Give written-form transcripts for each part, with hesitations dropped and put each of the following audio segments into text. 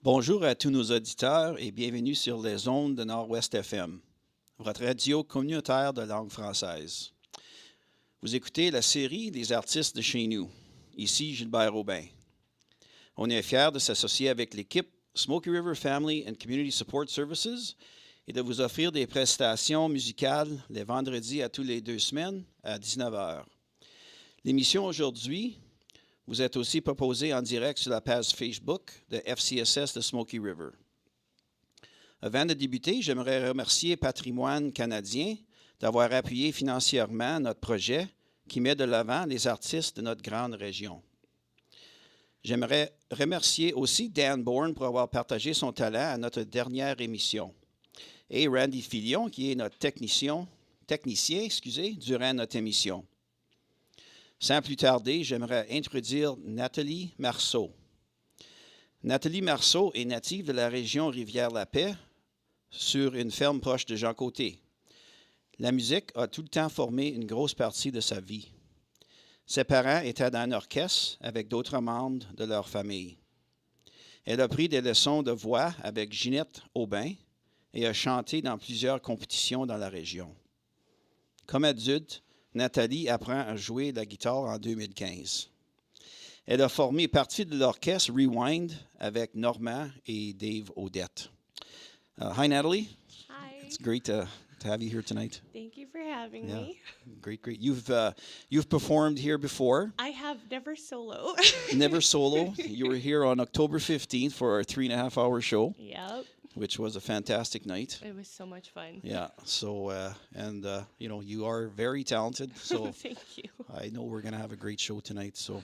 Bonjour à tous nos auditeurs et bienvenue sur les ondes de Nord-Ouest FM, votre radio communautaire de langue française. Vous écoutez la série des artistes de Chez Nous. Ici Gilbert Aubin. On est fiers de s'associer avec l'équipe Smoky River Family and Community Support Services et de vous offrir des prestations musicales les vendredis à tous les 2 semaines à 19 heures. L'émission aujourd'hui vous êtes aussi proposée en direct sur la page Facebook de FCSS de Smoky River. Avant de débuter, j'aimerais remercier Patrimoine canadien d'avoir appuyé financièrement notre projet qui met de l'avant les artistes de notre grande région. J'aimerais remercier aussi Dan Bourne pour avoir partagé son talent à notre dernière émission. Et Randy Filion, qui est notre technicien, durant notre émission. Sans plus tarder, j'aimerais introduire Natalie Marceau. Natalie Marceau est native de la région Rivière-la-Paix, sur une ferme proche de Jean Côté. La musique a tout le temps formé une grosse partie de sa vie. Ses parents étaient dans un orchestre avec d'autres membres de leur famille. Elle a pris des leçons de voix avec Ginette Aubin et a chanté dans plusieurs compétitions dans la région. Comme adulte, Natalie apprend à jouer la guitare en 2015. Elle a formé partie de l'orchestre Rewind avec Normand et Dave Odette. Hi, Natalie. Hi. It's great to have you here tonight. Thank you for having me. Great. You've performed here before. I have never solo. Never solo. You were here on October 15th for our 3.5-hour show. Yep. Which was a fantastic night. It was so much fun. Yeah. So, you are very talented. So Thank you. I know we're going to have a great show tonight. So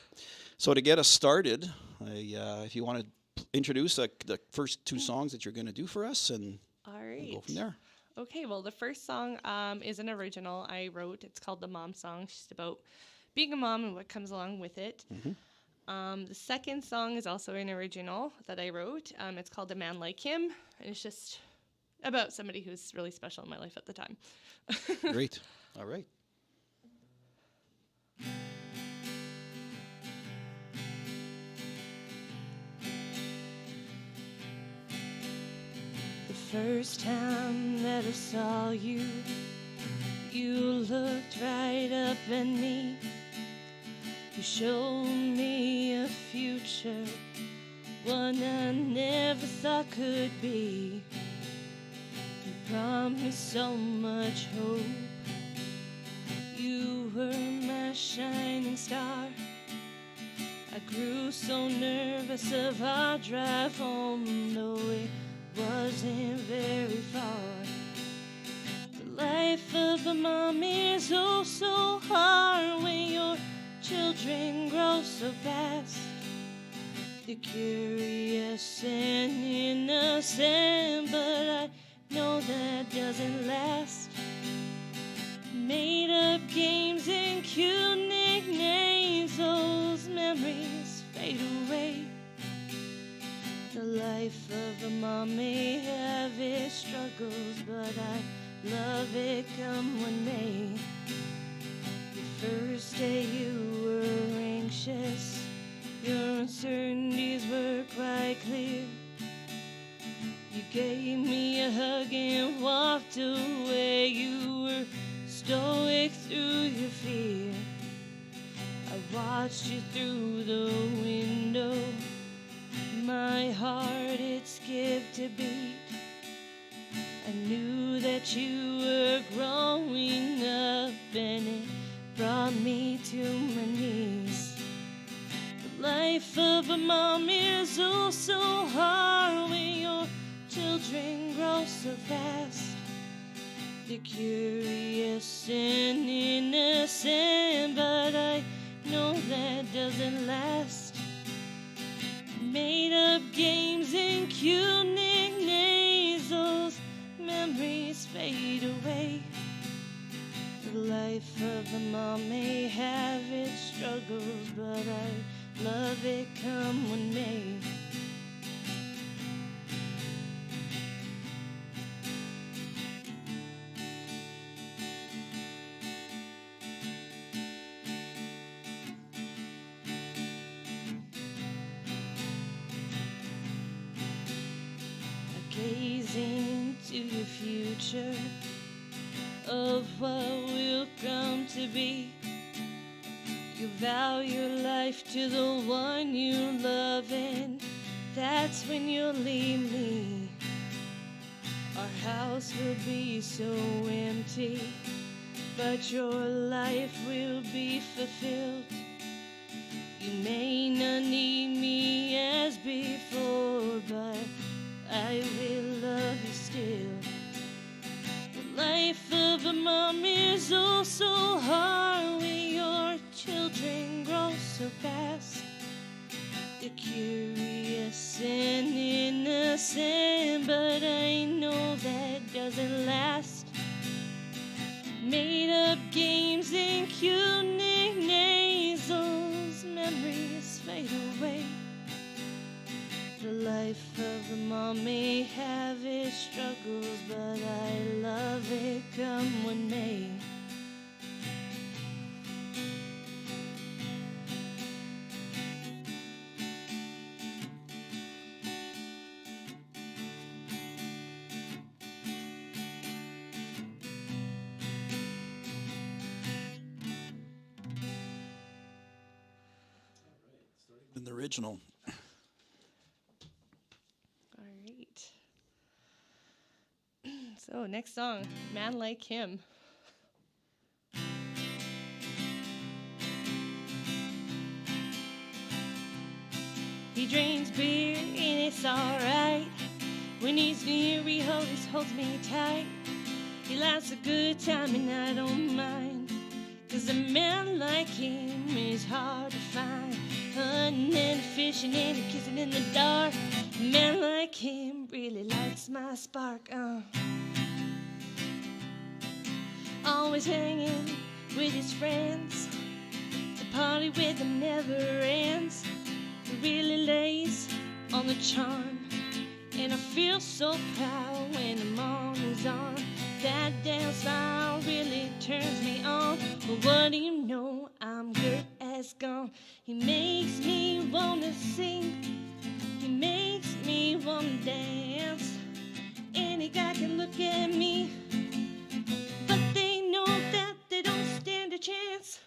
to get us started, if you want to introduce the first two songs that you're going to do for us, and All right. we'll go from there. Okay, well, the first song is an original I wrote. It's called The Mom Song. It's just about being a mom and what comes along with it. Mm-hmm. The second song is also an original that I wrote. It's called A Man Like Him, and it's just about somebody who's really special in my life at the time. Great. All right. The first time that I saw you, you looked right up at me. You showed me a future, one I never thought could be. You promised so much hope. You were my shining star. I grew so nervous of our drive home, though it wasn't very far. The life of a mom is oh so hard when your children grow so fast. They're curious and innocent, but I know that doesn't last. Made up games and cute nicknames, those memories fade away. The life of a mom may have its struggles, but I love it come what may. The first day you were anxious, your uncertainties were quite clear. You gave me a hug and walked away. You were stoic through your fear. I watched you through the window. My heart, it skipped a beat. I knew that you were growing up, and it brought me to my knees. The life of a mom is oh so hard when your children grow so fast. They're curious and innocent, but I know that doesn't last. Made up games and cute nicknames, those memories fade away. The life of a mom may have its struggles, but I love it come what may. to your future, of what will come to be. You vow your life to the one you love, and that's when you'll leave me. Our house will be so empty, but your life will be fulfilled. You may not need me as before, but I will love you still. The life of a mom is oh so hard when your children grow so fast. They're curious and innocent, but I know that doesn't last. Made up games and cute nicknames, those memories fade away. The life of a mom may have its struggles, but I love it come what may. In the original. All right. So, next song, Man Like Him. He drinks beer and it's alright. When he's near, he always holds me tight. He likes a good time and I don't mind, 'cause a man like him is hard to find. Hunting and fishing and kissing in the dark. A man like him really lights my spark. Always hanging with his friends. The party with him never ends. He really lays on the charm, and I feel so proud when the morning's on. That dance style really turns me on. But what do you know? I'm good as gone. He makes me wanna sing. He makes me wanna dance. Any guy can look at me, but they know that they don't stand a chance.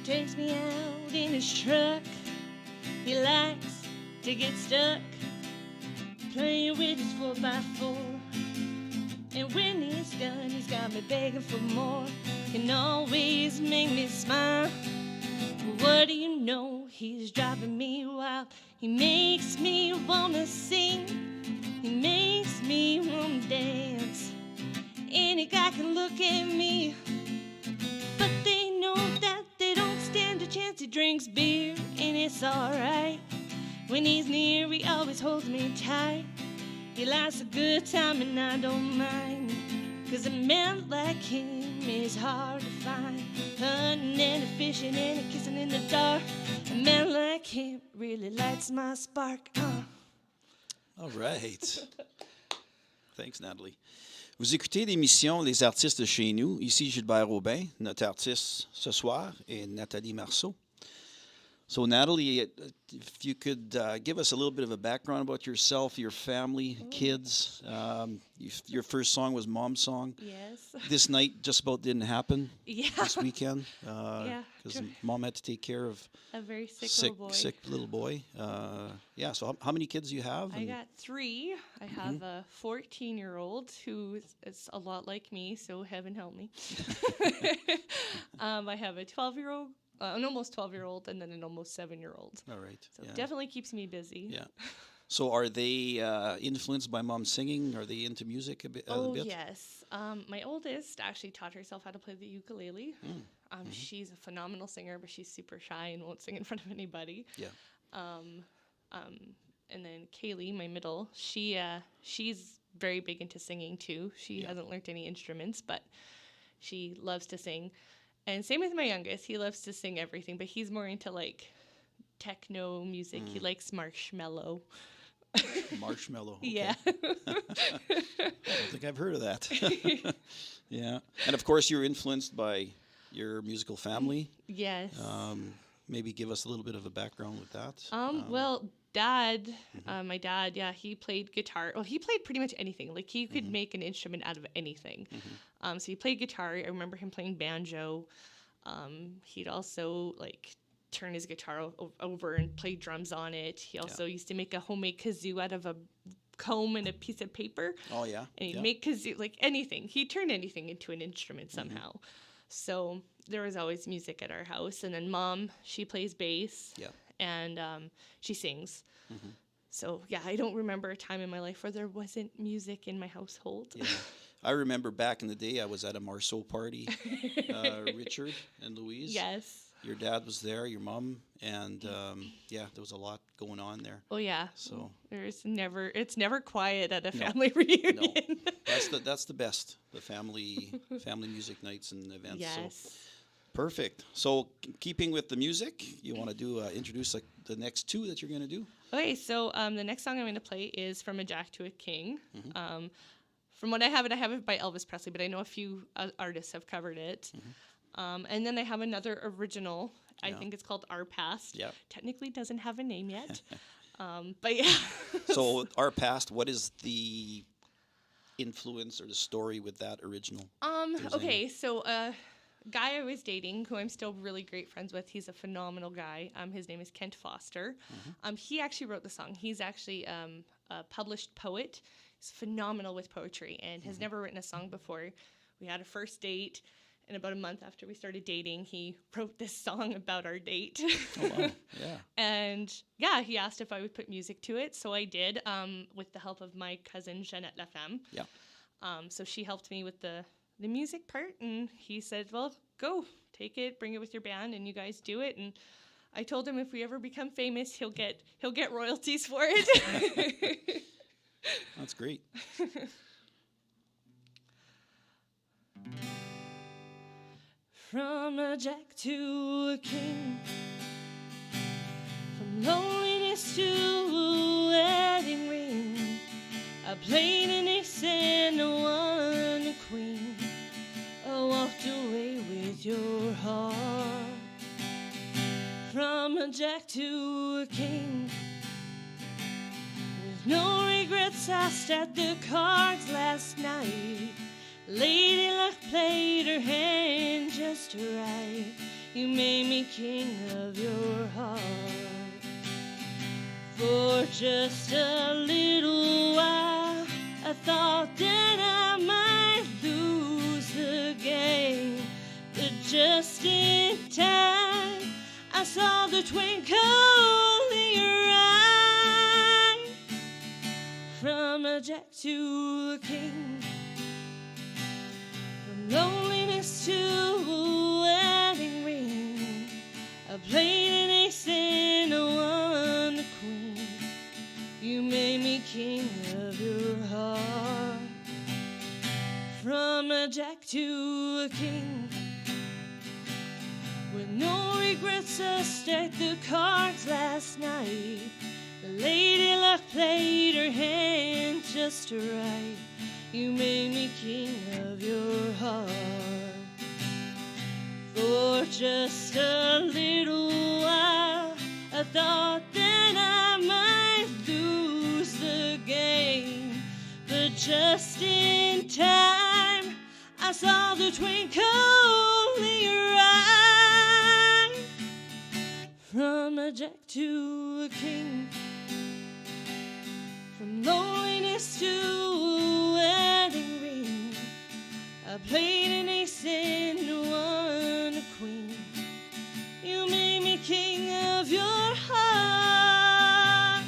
Takes me out in his truck. He likes to get stuck playing with his 4x4. And when he's done, he's got me begging for more. Can always make me smile. But what do you know? He's driving me wild. He makes me wanna sing. He makes me wanna dance. Any guy can look at me, but they know that they don't stand a chance. He drinks beer and it's alright. When he's near, he always holds me tight. He likes a good time and I don't mind, 'cause a man like him is hard to find. Hunting and fishing and kissing in the dark. A man like him really lights my spark. All right. Thanks, Natalie. Vous écoutez l'émission Les artistes de chez nous. Ici Gilbert Aubin. Notre artiste ce soir est Nathalie Marceau. So, Natalie, if you could give us a little bit of a background about yourself, your family, kids. Your first song was Mom's Song. Yes. This night just about didn't happen Yeah. this weekend Yeah. because Mom had to take care of A very sick little boy. Yeah, so how many kids do you have? I got 3. I have a 14-year-old who is a lot like me, so heaven help me. I have a 12-year-old, an almost 12-year-old, and then an almost 7-year-old. All right. So it definitely keeps me busy. Yeah. So are they influenced by Mom singing? Are they into music a bit? Yes. My oldest actually taught herself how to play the ukulele. She's a phenomenal singer, but she's super shy and won't sing in front of anybody. Yeah. And then Kaylee, my middle, she's very big into singing too. She hasn't learned any instruments, but she loves to sing. And same with my youngest. He loves to sing everything, but he's more into like techno music. He likes Marshmello. Marshmallow. Okay. Yeah. I don't think I've heard of that. Yeah. And of course, you're influenced by your musical family. Yes. Maybe give us a little bit of a background with that. Well, my dad, yeah, he played guitar. Well, he played pretty much anything. Like, he could make an instrument out of anything. So he played guitar. I remember him playing banjo. He'd also, like, turn his guitar over and play drums on it. He also used to make a homemade kazoo out of a comb and a piece of paper. Oh, yeah. And he'd make kazoo, like, anything. He'd turn anything into an instrument somehow. So there was always music at our house. And then Mom, she plays bass. Yeah. And she sings. So, yeah, I don't remember a time in my life where there wasn't music in my household. Yeah. I remember back in the day, I was at a Marceau party. Richard and Louise. Yes. Your dad was there, your mom, and yeah, there was a lot going on there. Oh, yeah. So it's never quiet at a family reunion. No, that's the best, the family music nights and events. Yes. So, perfect. So keeping with the music, you want to do introduce the next two that you're going to do? Okay, so the next song I'm going to play is From a Jack to a King. From what I have it by Elvis Presley, but I know a few artists have covered it. And then I have another original. I think it's called Our Past. Yeah. Technically doesn't have a name yet. But yeah. So Our Past, what is the influence or the story with that original? Okay, so guy I was dating, who I'm still really great friends with, he's a phenomenal guy. His name is Kent Foster. He actually wrote the song. He's actually a published poet. He's phenomenal with poetry and has never written a song before. We had a first date, and about a month after we started dating, he wrote this song about our date. Oh, wow. Yeah. And yeah, he asked if I would put music to it, so I did, with the help of my cousin, Jeanette Lafemme. Yeah. So she helped me with the music part, and he said, well, go, take it, bring it with your band, and you guys do it. And I told him if we ever become famous, he'll get royalties for it. That's great. From a jack to a king, from loneliness to a wedding ring, I played an ace and I won a queen. I walked away with your heart. From a jack to a king, with no regrets, I stacked the cards last night. Lady Luck played her hand just right. You made me king of your heart. For just a little while, I thought that I might lose the game. But just in time, I saw the twinkle in your eye. From a jack to a king, from loneliness to a wedding ring, I played an ace and I won the queen. You made me king of your heart. From a jack to a king, with no regrets, I stacked the cards last night. Lady Luck played her hand just right. You made me king of your heart. For just a little while, I thought that I might lose the game. But just in time, I saw the twinkle in your eye. From a jack to a king, from loneliness to a wedding ring, I played an ace and won a queen. You made me king of your heart.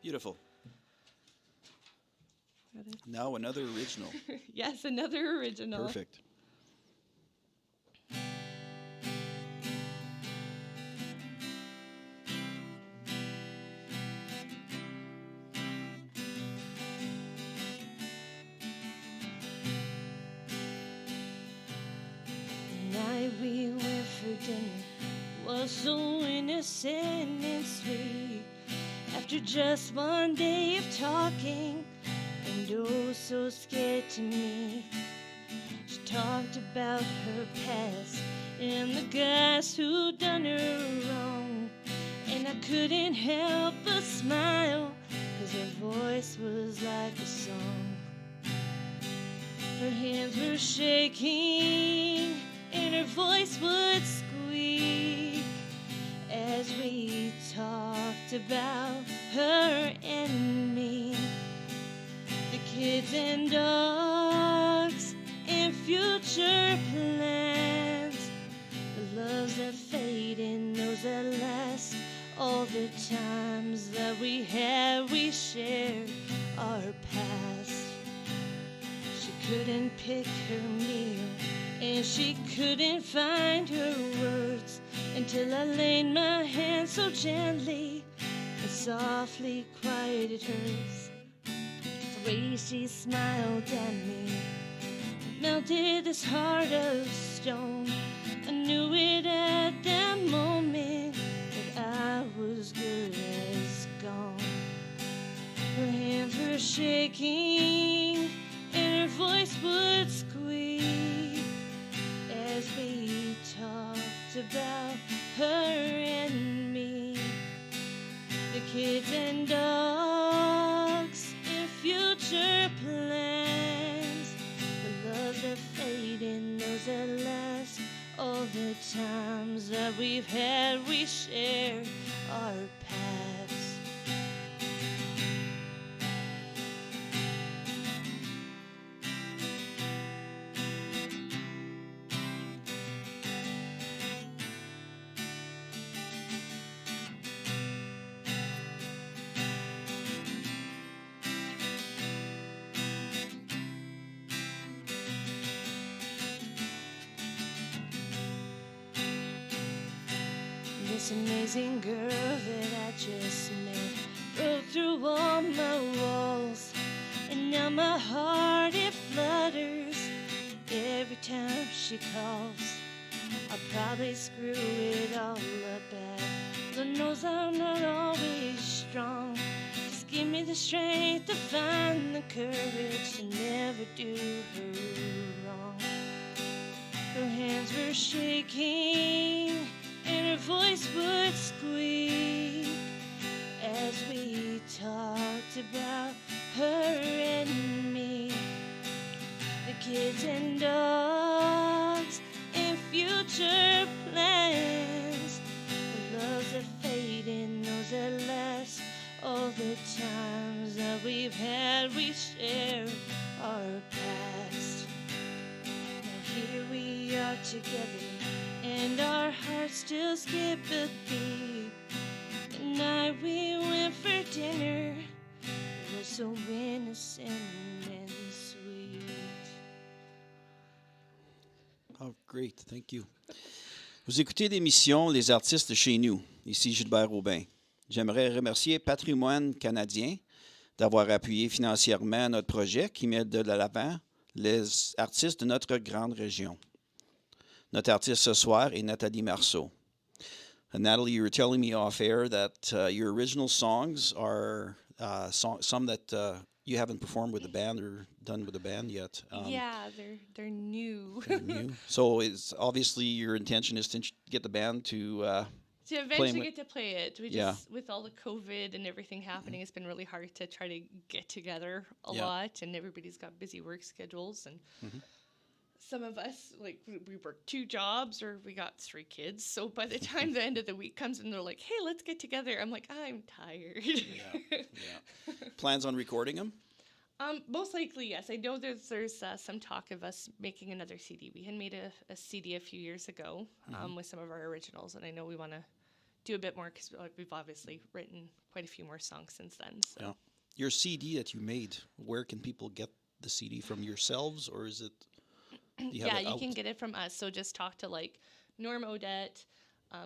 Beautiful. Now another original. Yes, another original. Perfect. The night we went for dinner was so innocent and After just one day of talking, and oh so scared to me, she talked about her past and the guys who done her wrong. And I couldn't help but smile, 'cause her voice was like a song. Her hands were shaking and her voice would squeak as we talked about her and me. The kids and dogs and future plans, the loves that fade and those that last. All the times that we had, we shared our past. She couldn't pick her meal, and she couldn't find her words, until I laid my hand so gently and softly quieted hers. The way she smiled at me melted this heart of stone. I knew it at that moment, I was good as gone. Her hands were shaking and her voice would squeak as we talked about her and me. The kids and dogs and future plans, the loves that fade and those that last. All the times that we've had, we share our past. This amazing girl that I just met broke through all my walls, and now my heart, it flutters every time she calls. I'll probably screw it all up bad, Lord knows I'm not always strong. Just give me the strength to find the courage to never do her wrong. Her hands were shaking and her voice would squeak as we talked about her and me. The kids and dogs and future plans, the loves that fade and those that last. All the times that we've had, we share our past. Now here we are together, and our hearts still skip a beat. The night we went for dinner was so innocent and sweet. Oh, great, thank you. Vous écoutez l'émission Les artistes de chez nous. Ici Gilbert Aubin. J'aimerais remercier Patrimoine canadien d'avoir appuyé financièrement notre projet qui met de l'avant les artistes de notre grande région. Notre artiste ce soir est Natalie Marceau. Natalie, you were telling me off air that your original songs are some that you haven't performed with the band or done with the band yet. Yeah, they're new. They're new. So it's obviously your intention is to get the band to eventually get to play it. We just, Yeah. with all the COVID and everything happening, it's been really hard to try to get together a lot, and everybody's got busy work schedules, and some of us, like, we work 2 jobs or we got 3 kids. So by the time the end of the week comes and they're like, hey, let's get together, I'm like, I'm tired. Yeah. Plans on recording them? Most likely, yes. I know there's some talk of us making another CD. We had made a CD a few years ago with some of our originals, and I know we want to do a bit more because we've obviously written quite a few more songs since then. So. Yeah. Your CD that you made, where can people get the CD from yourselves, or is it... You can get it from us. So just talk to like Norm Odette,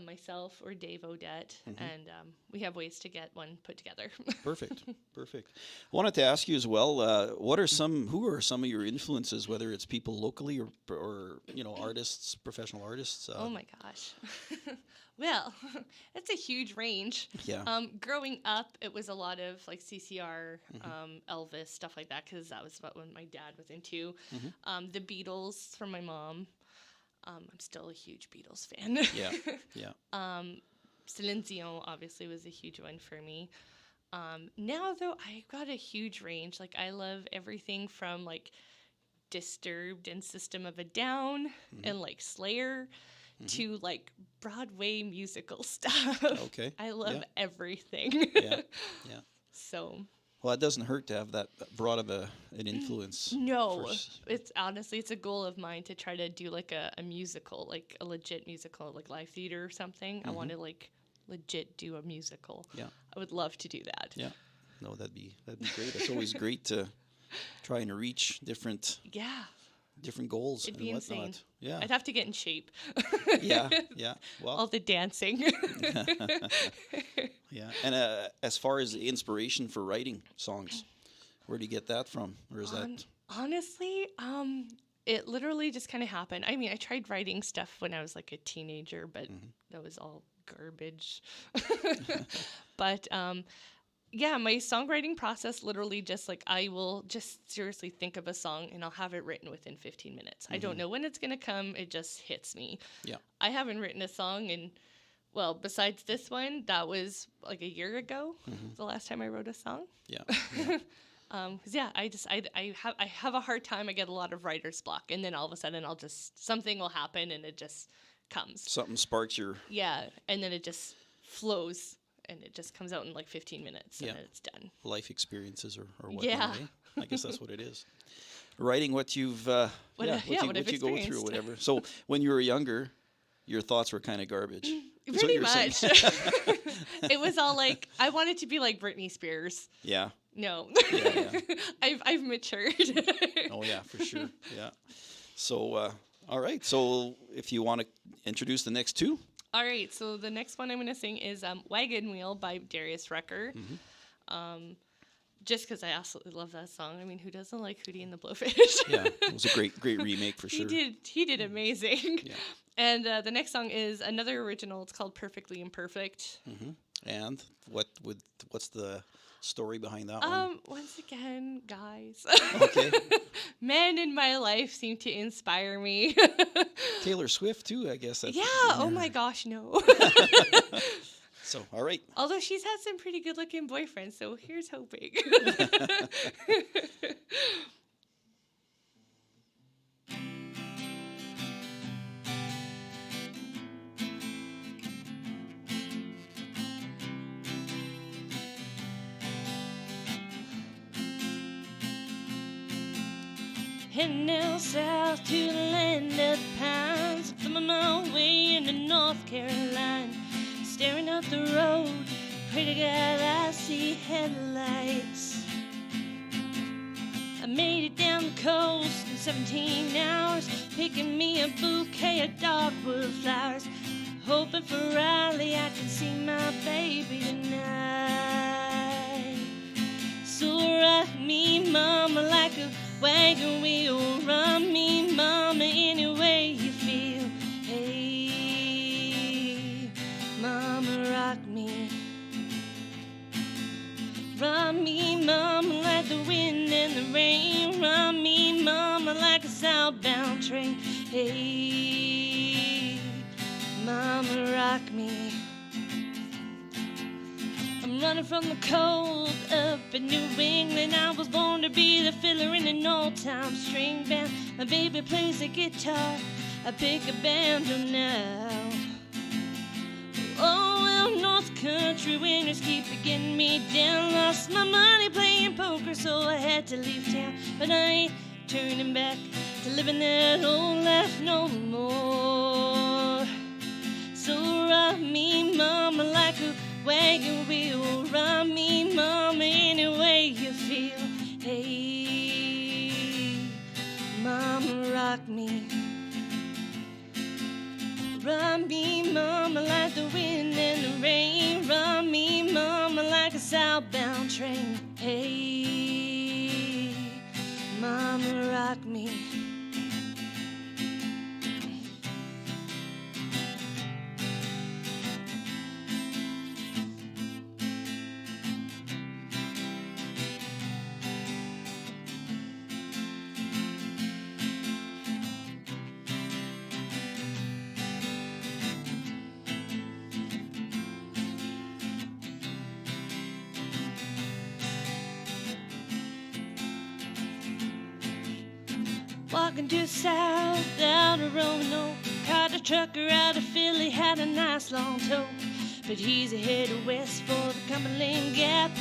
myself or Dave Odette, and we have ways to get one put together. Perfect. Perfect. I wanted to ask you as well, who are some of your influences, whether it's people locally or artists, professional artists? Oh my gosh. Well, it's a huge range. Yeah. Growing up, it was a lot of like CCR, Elvis, stuff like that, because that was what my dad was into. The Beatles from my mom. I'm still a huge Beatles fan. Yeah. Yeah. Celine Dion obviously was a huge one for me. Now though, I got a huge range. Like I love everything from like Disturbed and System of a Down and like Slayer to like Broadway musical stuff. Okay. I love everything. Yeah. Yeah. So. Well, it doesn't hurt to have that broad of an influence. No, it's honestly, it's a goal of mine to try to do like a musical, like a legit musical, like live theater or something. I want to like legit do a musical. Yeah. I would love to do that. Yeah. No, that'd be great. It's always great to try and reach different goals. It'd be whatnot. Insane. Yeah. I'd have to get in shape. Yeah. Well, all the dancing. Yeah. And as far as the inspiration for writing songs, where do you get that from? Or is that honestly, it literally just kind of happened. I mean, I tried writing stuff when I was like a teenager, but that was all garbage. But yeah, my songwriting process literally just like I will just seriously think of a song and I'll have it written within 15 minutes. I don't know when it's going to come. It just hits me. Yeah. I haven't written a song in, well, besides this one, that was like a year ago, the last time I wrote a song. Yeah. 'Cause I have a hard time. I get a lot of writer's block, and then all of a sudden something will happen and it just comes. Something sparks your... Yeah, and then it just flows. And it just comes out in like 15 minutes, and then it's done. Life experiences or whatnot. Yeah. I guess that's what it is. Writing what you've what you go through, whatever. So when you were younger, your thoughts were kind of garbage. Pretty much. It was all like I wanted to be like Britney Spears. Yeah. No. Yeah. I've matured. Oh yeah, for sure. Yeah. So all right. So if you want to introduce the next two. All right, so the next one I'm going to sing is Wagon Wheel by Darius Rucker. Just because I absolutely love that song. I mean, who doesn't like Hootie and the Blowfish? Yeah, it was a great remake for sure. He did amazing. Yeah. And the next song is another original. It's called Perfectly Imperfect. And what's the story behind that one? Once again, guys. Okay. Men in my life seem to inspire me. Taylor Swift too, I guess. Yeah. Oh my gosh, no. So, all right. Although she's had some pretty good-looking boyfriends, so here's hoping. Heading down south to the land of the pines, thumbing my way into North Carolina, staring up the road, pray to God I see headlights. I made it down the coast in 17 hours, picking me a bouquet of dogwood flowers, hoping for Raleigh I can see my baby tonight. So ride me, mama, like a wagon wheel, run me, mama, any way you feel. Hey, mama, rock me. Run me, mama, like the wind and the rain. Run me, mama, like a southbound train. Hey, mama, rock me. I'm running from the cold up in New England. I was born to be the fiddler in an old-time string band. My baby plays the guitar, I pick a banjo now. Oh, well, North Country winters keep getting me down. Lost my money playing poker, so I had to leave town. But I ain't turning back to living that old life no more. So ride me, mama, like a wagon wheel, ride me, mama, any way you feel. Hey, mama, rock me. Ride me, mama. mama, like the wind and the rain. Run me, mama, like a southbound train. Hey, mama, rock me. Walking due south down the road, no. Caught a trucker out of Philly, had a nice long tow. But he's headed west for the Cumberland Gap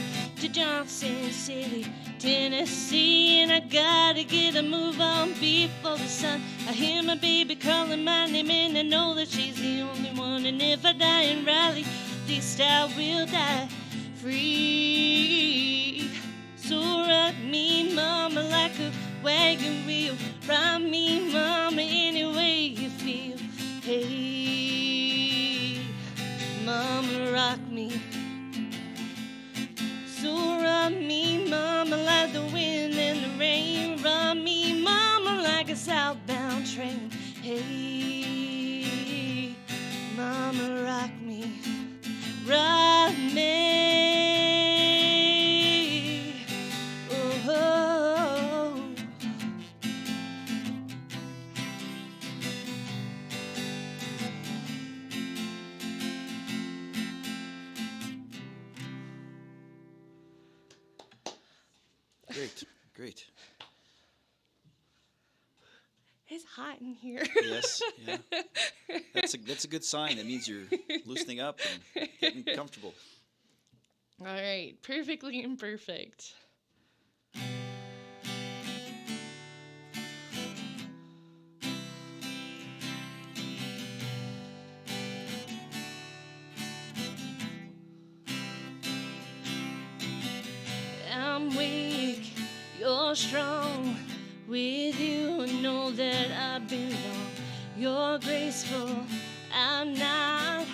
to Johnson City, Tennessee. And I gotta get a move on before the sun. I hear my baby calling my name and I know that she's the only one. And if I die in Raleigh, at least I will die free. So rock me, mama, like a wagon wheel. Ride me, mama, any way you feel. Hey, mama, rock me. So rock me, mama, like the wind and the rain. Ride me, mama, like a southbound train. Hey, mama, rock me. Rock me. Great, great. It's hot in here. Yes, yeah. That's a good sign. That means you're loosening up and getting comfortable. All right, perfectly imperfect. I'm weak, you're strong. With you, I know that I belong. You're graceful, I'm not.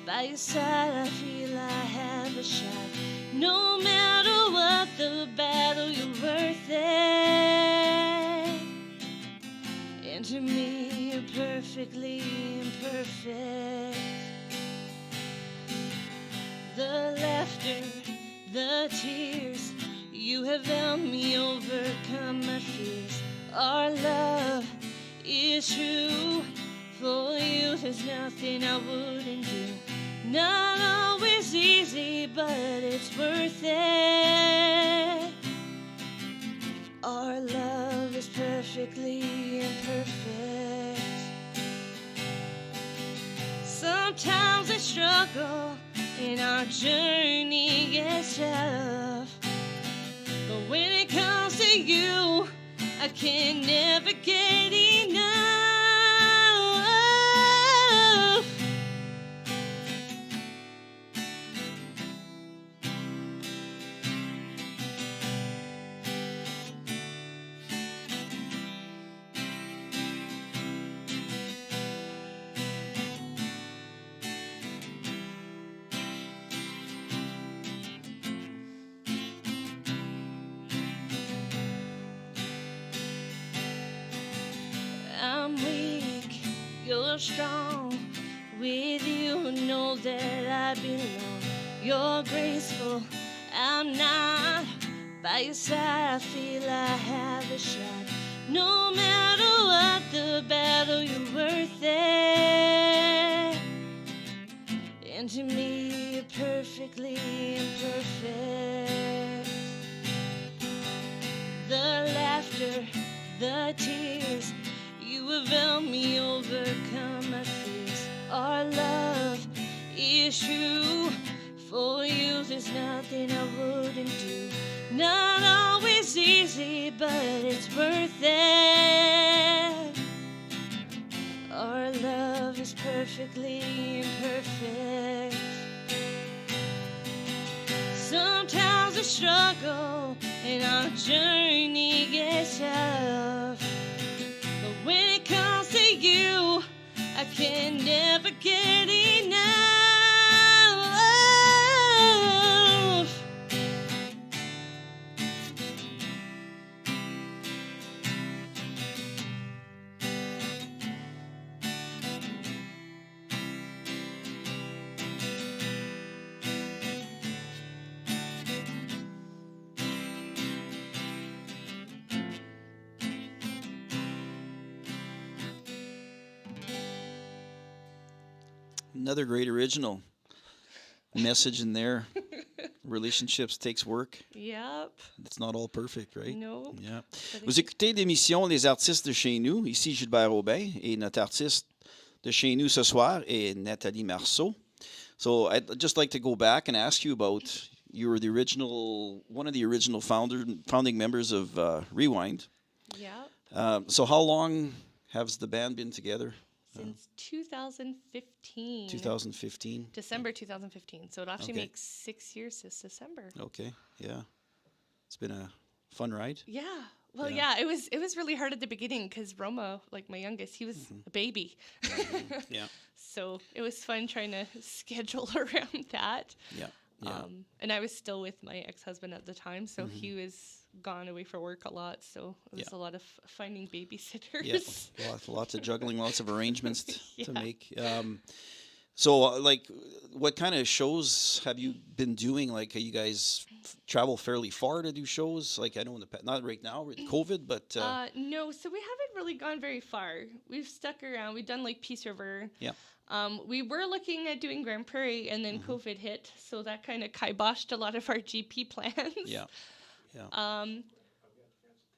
By your side, I feel I have a shot. No matter what the battle, you're worth it. And to me, you're perfectly imperfect. The laughter, the tears, you have helped me overcome my fears. Our love is true. For you, there's nothing I wouldn't do. Not always easy, but it's worth it. Our love is perfectly imperfect. Sometimes I struggle, and our journey gets tough. But when it comes to you, I can never get enough. I'm weak, you're strong. With you, I know that I belong. You're graceful, I'm not. By your side, I feel I have a shot. No matter what the battle, you're worth it. And to me, you're perfectly imperfect. The laughter, the tears, you have helped me overcome my fears. Our love is true. For you, there's nothing I wouldn't do. Not always easy, but it's worth it. Our love is perfectly imperfect. Sometimes I struggle, and our journey gets tough. But when it comes to you, I can never get enough. Another great original message in there. Relationships takes work. Yep. It's not all perfect, right? No. Yeah. But Vous écoutez l'émission Les artistes de chez nous. Ici Gilbert Aubin et notre artiste de chez nous ce soir est Natalie Marceau. So I'd just like to go back and ask you about you were one of the original founding members of Rewind. Yep. So how long has the band been together? Since 2015. 2015. December 2015. So it actually Okay. makes 6 years this December. Okay. Yeah. It's been a fun ride. Yeah. Well, Yeah. yeah, it was really hard at the beginning because Roma, like my youngest, he was a baby. Yeah. So it was fun trying to schedule around that. Yeah. Yeah. And I was still with my ex-husband at the time, so he was gone away for work a lot. So it was Yeah. a lot of finding babysitters. Yeah, lots of juggling, lots of arrangements to Yeah. make. So, like, what kind of shows have you been doing? Like, you guys travel fairly far to do shows? Like, I know in the past, not right now with COVID, but No, so we haven't really gone very far. We've stuck around. We've done like Peace River. yeah, We were looking at doing Grand Prairie, and then COVID hit, so that kind of kiboshed a lot of our GP plans. yeah, yeah.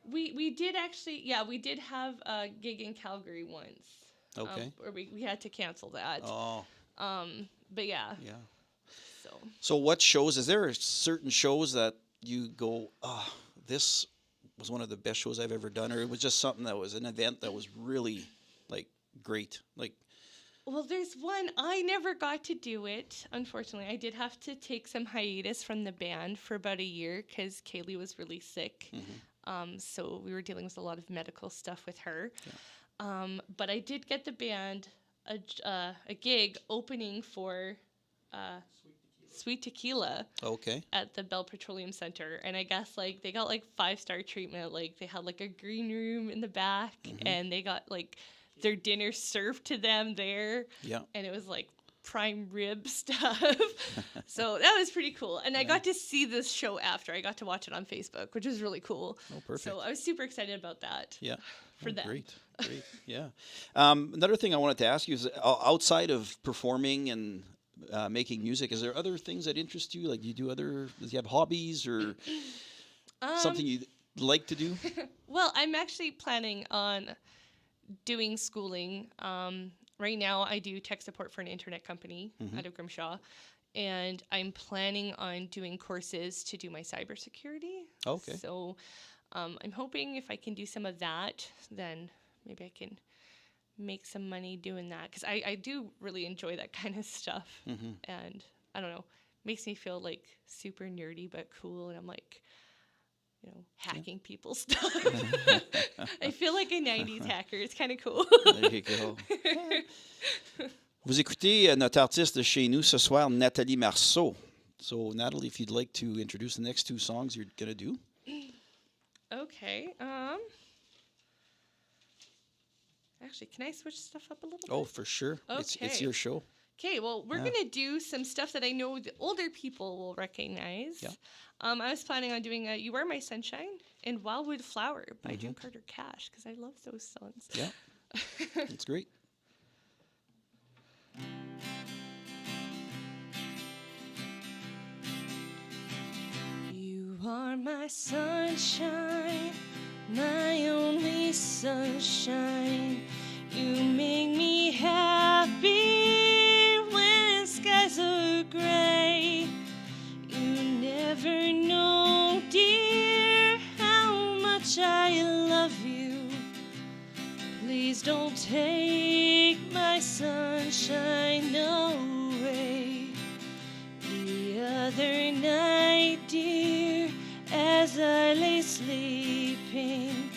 We did actually, we did have a gig in Calgary once. Okay. Or we had to cancel that. Oh, But yeah, yeah. so. So, what shows? Is there certain shows that you go, this was one of the best shows I've ever done, or it was just something that was an event that was really like great, like. Well, there's one. I never got to do it, unfortunately. I did have to take some hiatus from the band for about a year because Kaylee was really sick. So we were dealing with a lot of medical stuff with her. Yeah. But I did get the band a gig opening for Sweet Tequila Okay. at the Bell Petroleum Center. And I guess like they got like 5-star treatment. Like they had like a green room in the back and they got like their dinner served to them there. Yeah. And it was like prime rib stuff. So that was pretty cool. And I got to see this show after. I got to watch it on Facebook, which was really cool. Oh, perfect. So I was super excited about that. Yeah. For them. Great. Yeah. Another thing I wanted to ask you is outside of performing and making music, is there other things that interest you? Like, do you have hobbies or something you'd like to do? Well, I'm actually planning on doing schooling. Right now, I do tech support for an internet company out of Grimshaw, and I'm planning on doing courses to do my cybersecurity. Okay. So I'm hoping if I can do some of that, then maybe I can make some money doing that, because I do really enjoy that kind of stuff. And I don't know, makes me feel like super nerdy but cool, and I'm like, hacking people's stuff. I feel like a 90s hacker. It's kind of cool. There you go. Vous écoutez notre artiste de chez nous ce soir, Natalie Marceau. So, Natalie, if you'd like to introduce the next two songs you're going to do. Okay. Actually, can I switch stuff up a little bit? Oh, for sure. It's Okay. your show. Okay, well, we're going to do some stuff that I know the older people will recognize. Yeah. I was planning on doing You Are My Sunshine and Wildwood Flower by June Carter Cash, because I love those songs. Yeah. That's great. You are my sunshine, my only sunshine. You make me happy when skies are gray. You never know, dear, how much I love you. Please don't take my sunshine away. The other night, dear, as I lay sleeping,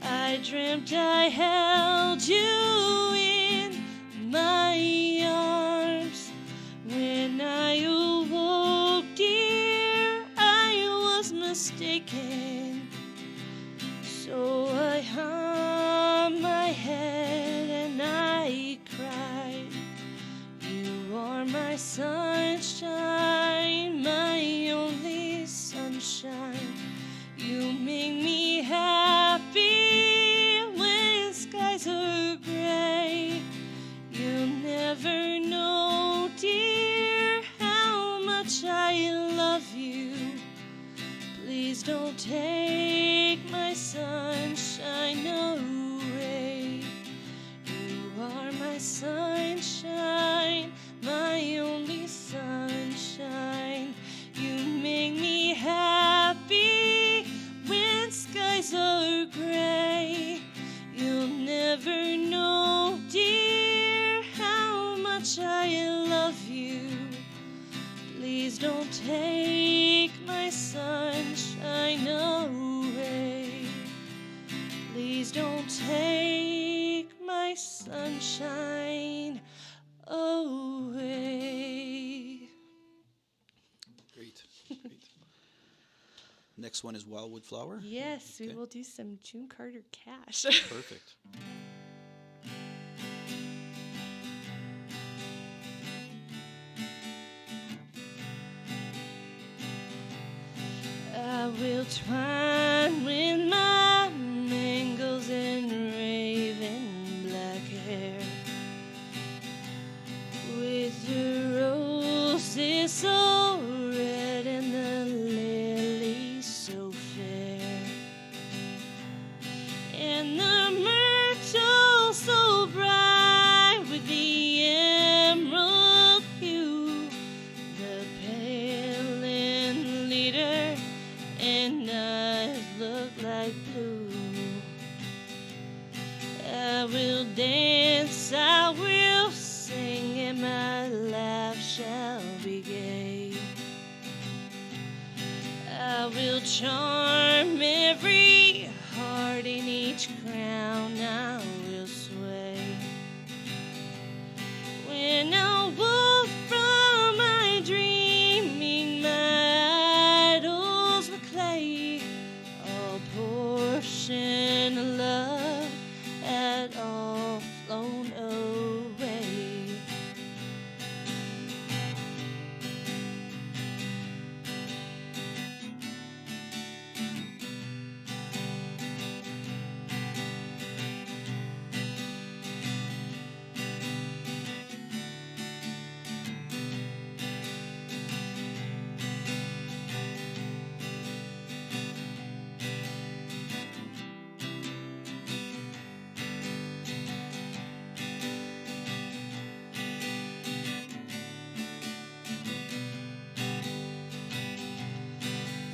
I dreamt I held you in my arms. When I awoke, dear, I was mistaken. So I hung my head and I cried. You are my sunshine, my only sunshine. You make me happy when skies are gray. Please don't take my sunshine away. Great. Great. Next one is Wildwood Flower. Yes, Okay. we will do some June Carter Cash. Perfect. I will twine with my mangles and raven black hair, with the roses so red and the lilies so fair, and the myrtle so bright with the emerald hue, the pale and leader and eyes look like blue. I will dance, I will sing, and my laugh shall be gay. I will charm every heart, in each crown I will sway. When I woke from my dreaming, my idols were clay, all portion of love had all flown away.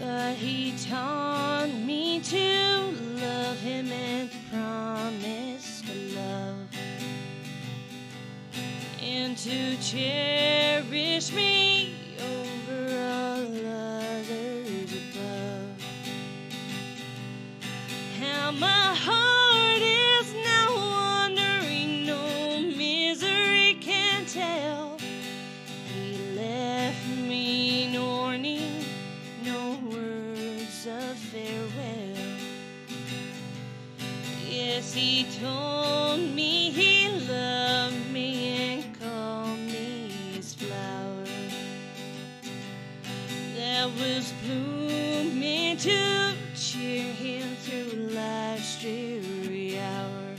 But he taught me to love him and promised to love, and to cherish me over all others above. How my heart is now wandering, no misery can tell. He left me no warning, no words of farewell. Yes, he told me he loved me and called me his flower, that was blooming to cheer him through life's dreary hour.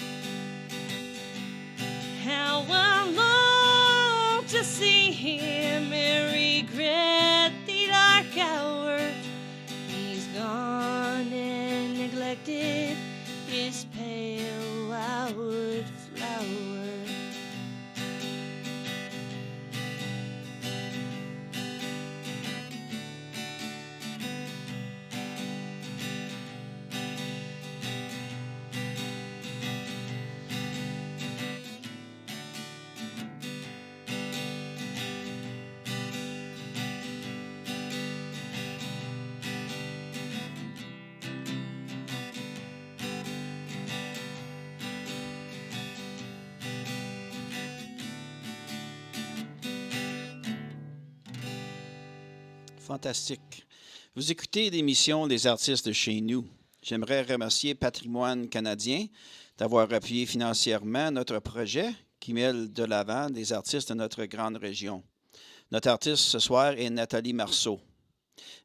How I long to see him and regret the dark hour. He's gone and neglected his pale wildwood flower. Fantastique. Vous écoutez l'émission des artistes de chez nous. J'aimerais remercier Patrimoine canadien d'avoir appuyé financièrement notre projet qui mêle de l'avant des artistes de notre grande région. Notre artiste ce soir est Natalie Marceau.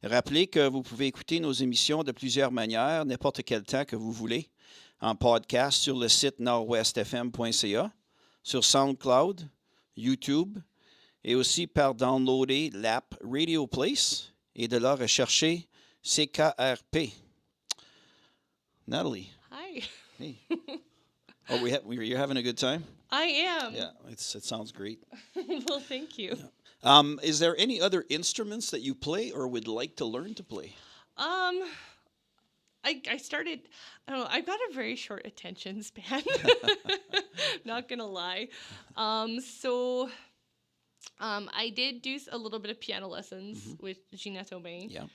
Rappelez que vous pouvez écouter nos émissions de plusieurs manières, n'importe quel temps que vous voulez, en podcast sur le site nord-ouestfm.ca, sur SoundCloud, YouTube, et aussi par downloader l'app Radio Place et de là rechercher CKRP. Natalie. Hi. Hey. Oh, you're having a good time? I am. Yeah, it sounds great. Well, thank you. Yeah. Is there any other instruments that you play or would like to learn to play? I started, I don't know, I've got a very short attention span. Not gonna lie. I did do a little bit of piano lessons with Ginette Aubin. Yeah.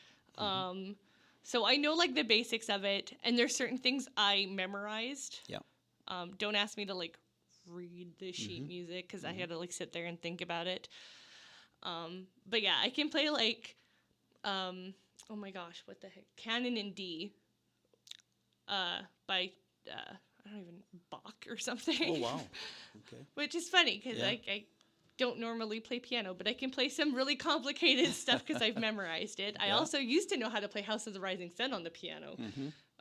So I know like the basics of it, and there's certain things I memorized. Yeah. Don't ask me to like read the sheet music because I had to like sit there and think about it. But yeah, I can play like, oh my gosh, what the heck? Canon in D by, I don't even, Bach or something. Oh, wow. Okay. Which is funny because I don't normally play piano, but I can play some really complicated stuff because I've memorized it. I also used to know how to play House of the Rising Sun on the piano.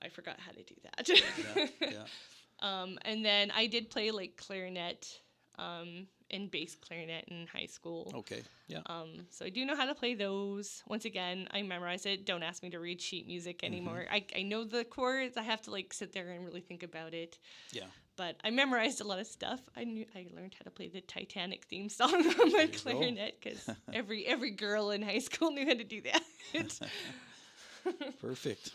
I forgot how to do that. And then I did play like clarinet and bass clarinet in high school. Okay, yeah. So I do know how to play those. Once again, I memorized it. Don't ask me to read sheet music anymore. I know the chords. I have to like sit there and really think about it. Yeah. But I memorized a lot of stuff. I learned how to play the Titanic theme song on my clarinet because every girl in high school knew how to do that. Perfect.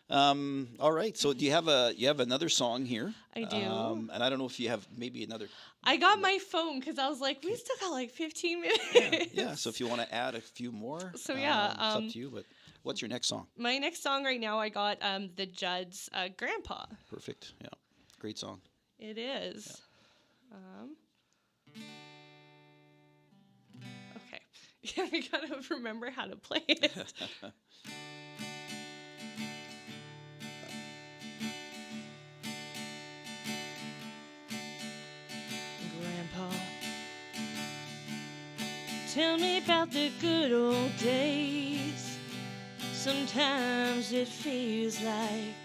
All right. So do you have another song here? I do. And I don't know if you have maybe another. I got my phone because I was like, we still got like 15 minutes. Yeah. So if you want to add a few more, so it's up to you. But what's your next song? My next song right now, I got the Judds' Grandpa. Perfect. Yeah. Great song. It is. Yeah. Okay. Yeah, we gotta remember how to play it. Grandpa, tell me about the good old days. Sometimes it feels like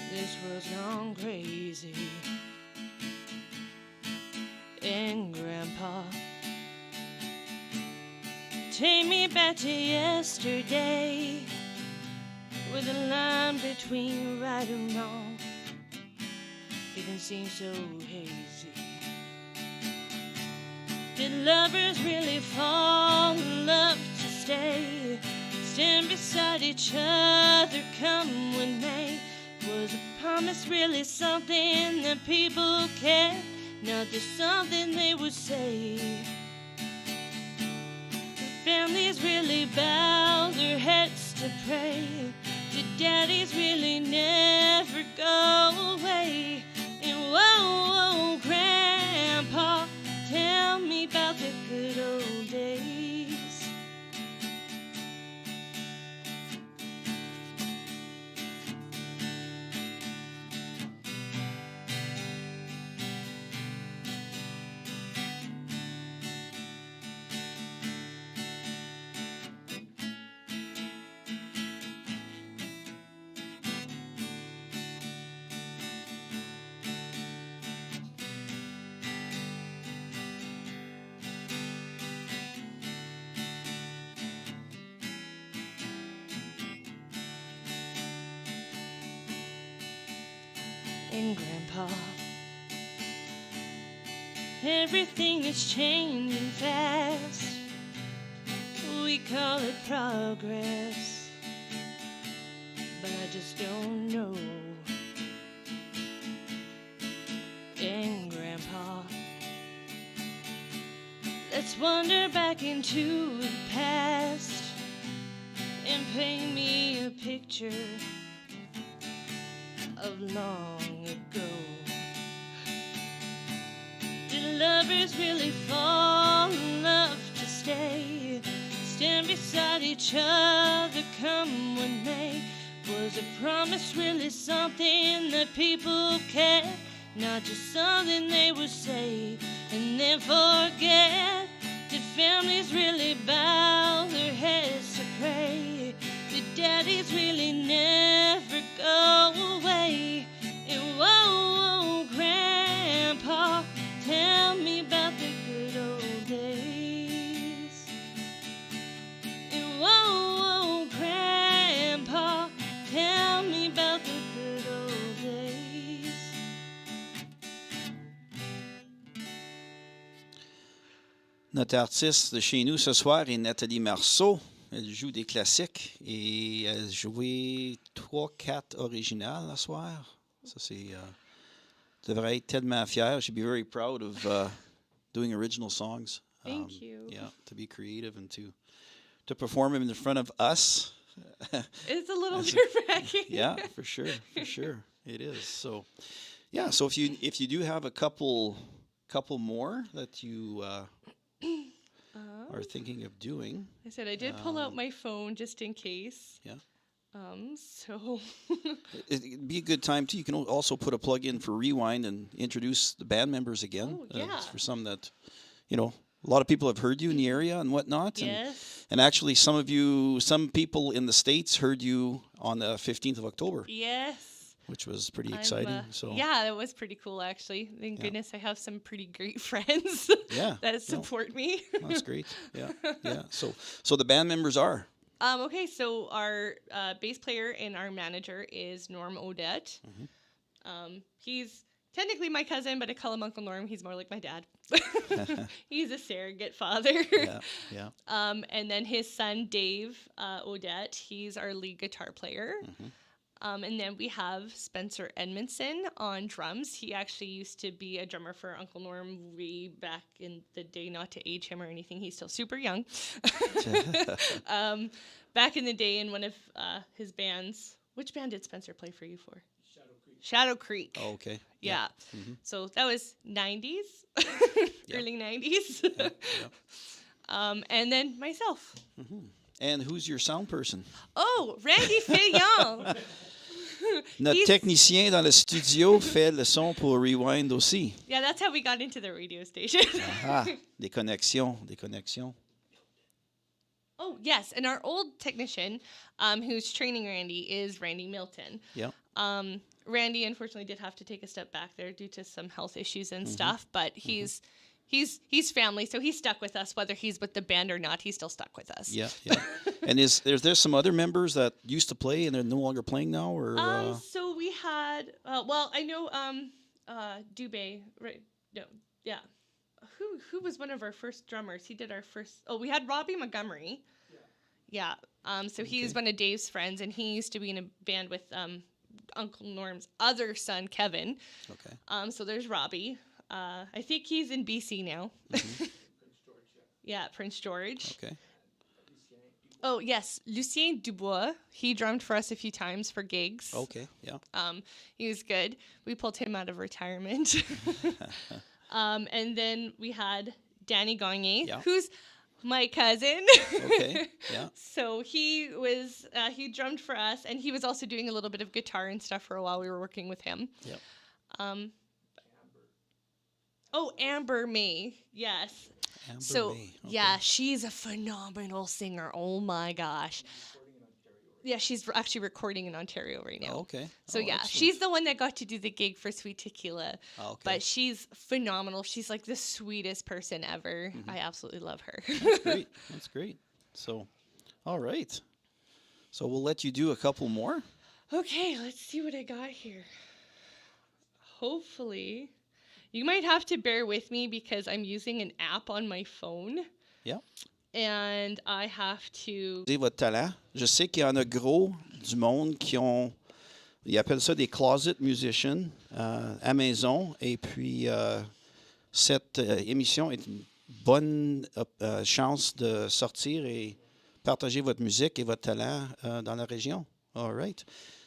this world's gone crazy. And Grandpa, take me back to yesterday, where the line between right and wrong didn't seem so hazy. Did lovers really fall in love to stay? Stand beside each other, come when may? Was a promise really something that people kept? Not just something they would say. Did families really bow their heads to pray? Did daddies really never go away? And whoa, whoa, Grandpa, tell me about the good old days. And Grandpa, everything is changing fast. We call it progress, but I just don't know. And Grandpa, let's wander back into the past and paint me a picture of long ago. Did lovers really fall in love to stay? Stand beside each other, come when may? Was a promise really something that people kept? Not just something they would say and then forget? Did families really bow their heads to pray? Did daddies really never go away? And whoa, whoa, Grandpa, tell me about the good old days. And whoa, whoa, Grandpa, tell me about the good old days. Notre artiste de chez nous ce soir est Natalie Marceau. Elle joue des classiques et elle a joué 3-4 originales ce soir. Ça, c'est... devrait être tellement fier. She'd be very proud of doing original songs. Thank you. Yeah, to be creative and to perform them in front of us. It's a little nerve-wracking. Yeah, for sure. It is. So, yeah. So if you do have a couple more that you are thinking of doing. I said I did pull out my phone just in case. Yeah. So It'd be a good time too. You can also put a plug in for Rewind and introduce the band members again. Oh, yeah. For some that, a lot of people have heard you in the area and whatnot. yes. And actually, some people in the States heard you on the 15th of October, Yes. which was pretty exciting. Yeah, it was pretty cool actually. Thank goodness I have some pretty great friends that support me. That's great. Yeah. So the band members are. Okay, so our bass player and our manager is Norm Odette. He's technically my cousin, but I call him Uncle Norm. He's more like my dad. He's a surrogate father. Yeah. And then his son, Dave Odette, he's our lead guitar player. And then we have Spencer Edmondson on drums. He actually used to be a drummer for Uncle Norm way back in the day, not to age him or anything. He's still super young. Back in the day in one of his bands. Which band did Spencer play for you for? Shadow Creek. Oh, okay. Yeah. So that was 90s, early 90s. And then myself. And who's your sound person? Oh, Randy Fillon. Notre technicien dans le studio fait le son pour Rewind aussi. Yeah, that's how we got into the radio station. Des connexions. Oh, yes. And our old technician who's training Randy is Randy Milton. Yeah. Randy, unfortunately, did have to take a step back there due to some health issues and stuff, but he's family, so he's stuck with us. Whether he's with the band or not, he's still stuck with us. Yeah. And there's some other members that used to play and they're no longer playing now, or? So we had, I know Dubé, right? No, yeah. Who was one of our first drummers? He did our first. Oh, we had Robbie Montgomery. Yeah. So he's one of Dave's friends, and he used to be in a band with Uncle Norm's other son, Kevin. Okay. So there's Robbie. I think he's in BC now. Yeah, Prince George. Okay. Oh, yes. Lucien Dubois. He drummed for us a few times for gigs. Okay, yeah. He was good. We pulled him out of retirement. And then we had Danny Gagne, who's my cousin. Okay, yeah. So he drummed for us, and he was also doing a little bit of guitar and stuff for a while. We were working with him. Yep. Amber May. Yes. Amber May. Okay. Yeah, she's a phenomenal singer. Oh my gosh. Yeah, she's actually recording in Ontario right now. Oh, okay. So yeah, excellent. she's the one that got to do the gig for Sweet Tequila. Oh, okay. But she's phenomenal. She's like the sweetest person ever. I absolutely love her. That's great. So, all right. So we'll let you do a couple more. Okay, let's see what I got here. Hopefully. You might have to bear with me because I'm using an app on my phone. Yeah. And I have to... Votre talent. Je sais qu'il y en a gros du monde qui ont... Ils appellent ça des closet musicians à maison. Et puis, cette émission est une bonne chance de sortir et partager votre musique et votre talent dans la région. All right.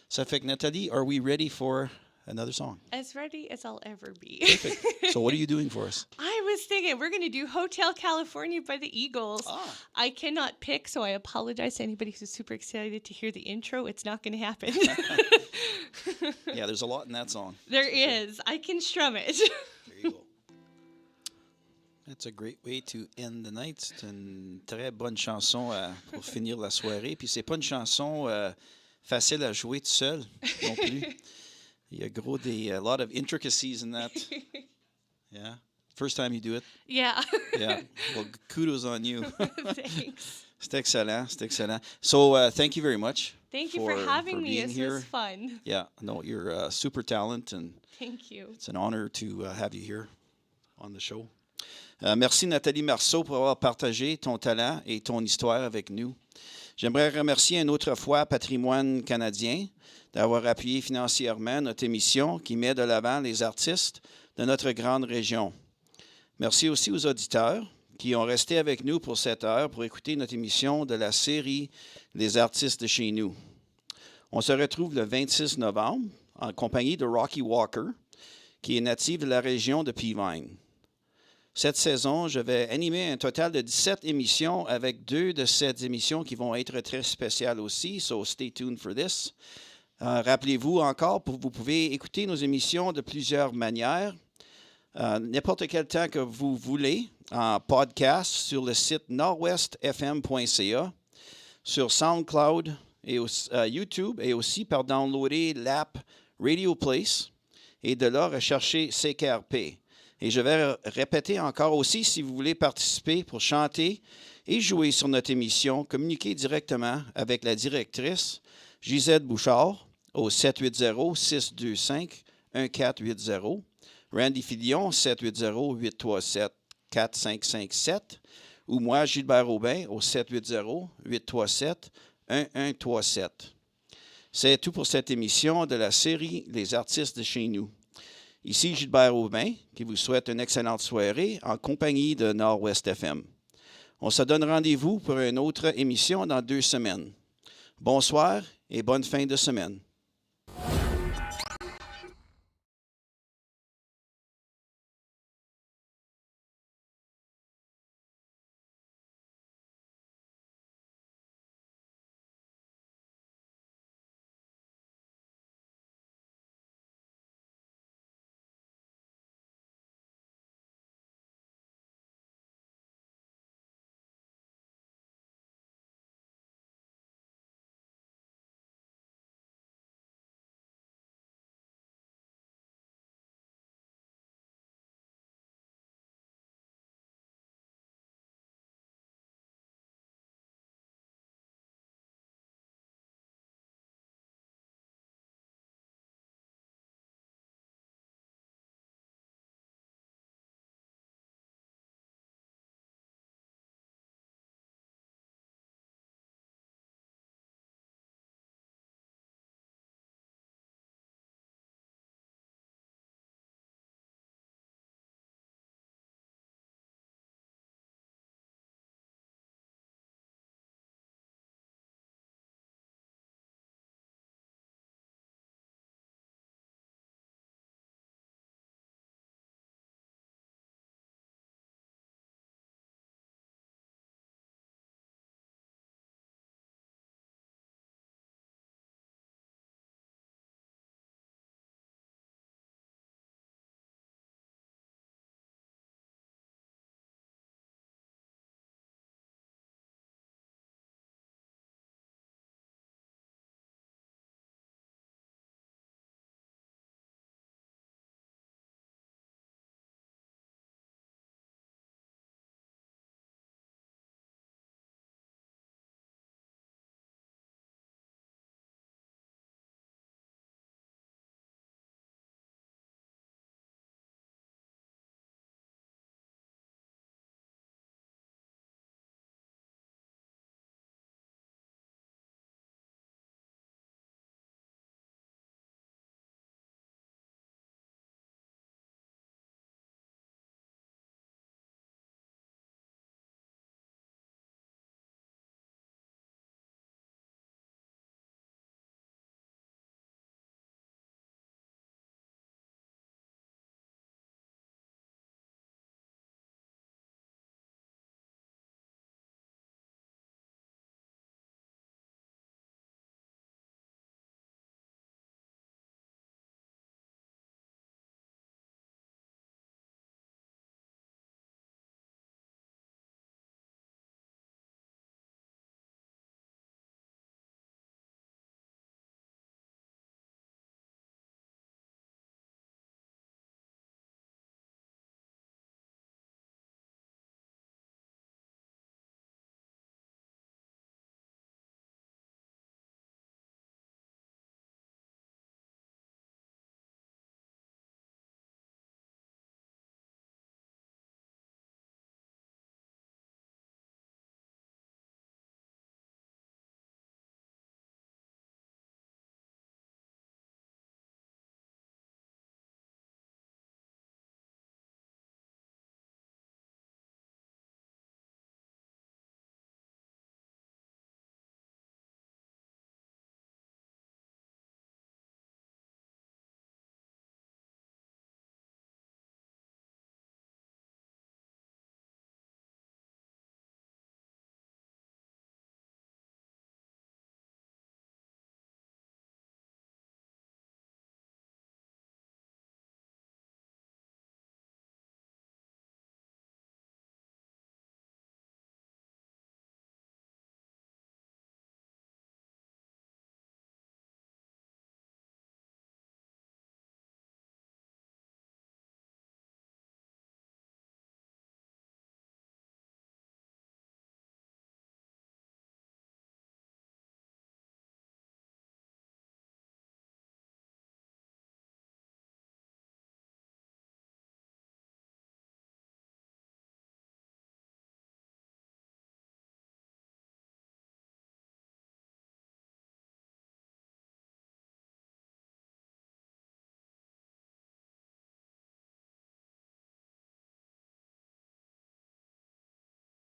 Ça fait que, Natalie, are we ready for another song? As ready as I'll ever be. Perfect. So what are you doing for us? I was thinking we're going to do Hotel California by the Eagles. I cannot pick, so I apologize to anybody who's super excited to hear the intro. It's not going to happen. Yeah, there's a lot in that song. There is. Sure. I can strum it. There you go. That's a great way to end the night. C'est une très bonne chanson pour finir la soirée. Puis c'est pas une chanson facile à jouer tout seul non plus. Il y a a lot of intricacies in that. Yeah. First time you do it? Yeah. Yeah. Well, kudos on you. Thanks. C'est excellent. C'est excellent. So thank you very much. Thank you for having me. This was fun. Yeah. No, you're super talent. And thank you. It's an honor to have you here on the show. Merci Nathalie Marceau pour avoir partagé ton talent et ton histoire avec nous. J'aimerais remercier une autre fois Patrimoine canadien d'avoir appuyé financièrement notre émission qui met de l'avant les artistes de notre grande région. Merci aussi aux auditeurs qui ont resté avec nous pour cette heure pour écouter notre émission de la série Les artistes de chez nous. On se retrouve le 26 novembre en compagnie de Rocky Walker, qui est natif de la région de Peavine. Cette saison, je vais animer un total de 17 émissions avec 2 de ces émissions qui vont être très spéciales aussi, so stay tuned for this. Rappelez-vous encore, vous pouvez écouter nos émissions de plusieurs manières, n'importe quel temps que vous voulez, en podcast sur le site nord-ouestfm.ca, sur SoundCloud et YouTube, et aussi par downloader l'app Radio Place et de là rechercher CKRP. Et je vais répéter encore aussi, si vous voulez participer pour chanter et jouer sur notre émission, communiquez directement avec la directrice Gisèle Bouchard au 780-625-1480, Randy Filion 780-837-4557 ou moi, Gilbert Aubin, au 780-837-1137. C'est tout pour cette émission de la série Les artistes de chez nous. Ici Gilbert Aubin, qui vous souhaite une excellente soirée en compagnie de Nord-Ouest FM. On se donne rendez-vous pour une autre émission dans 2 semaines. Bonsoir et bonne fin de semaine.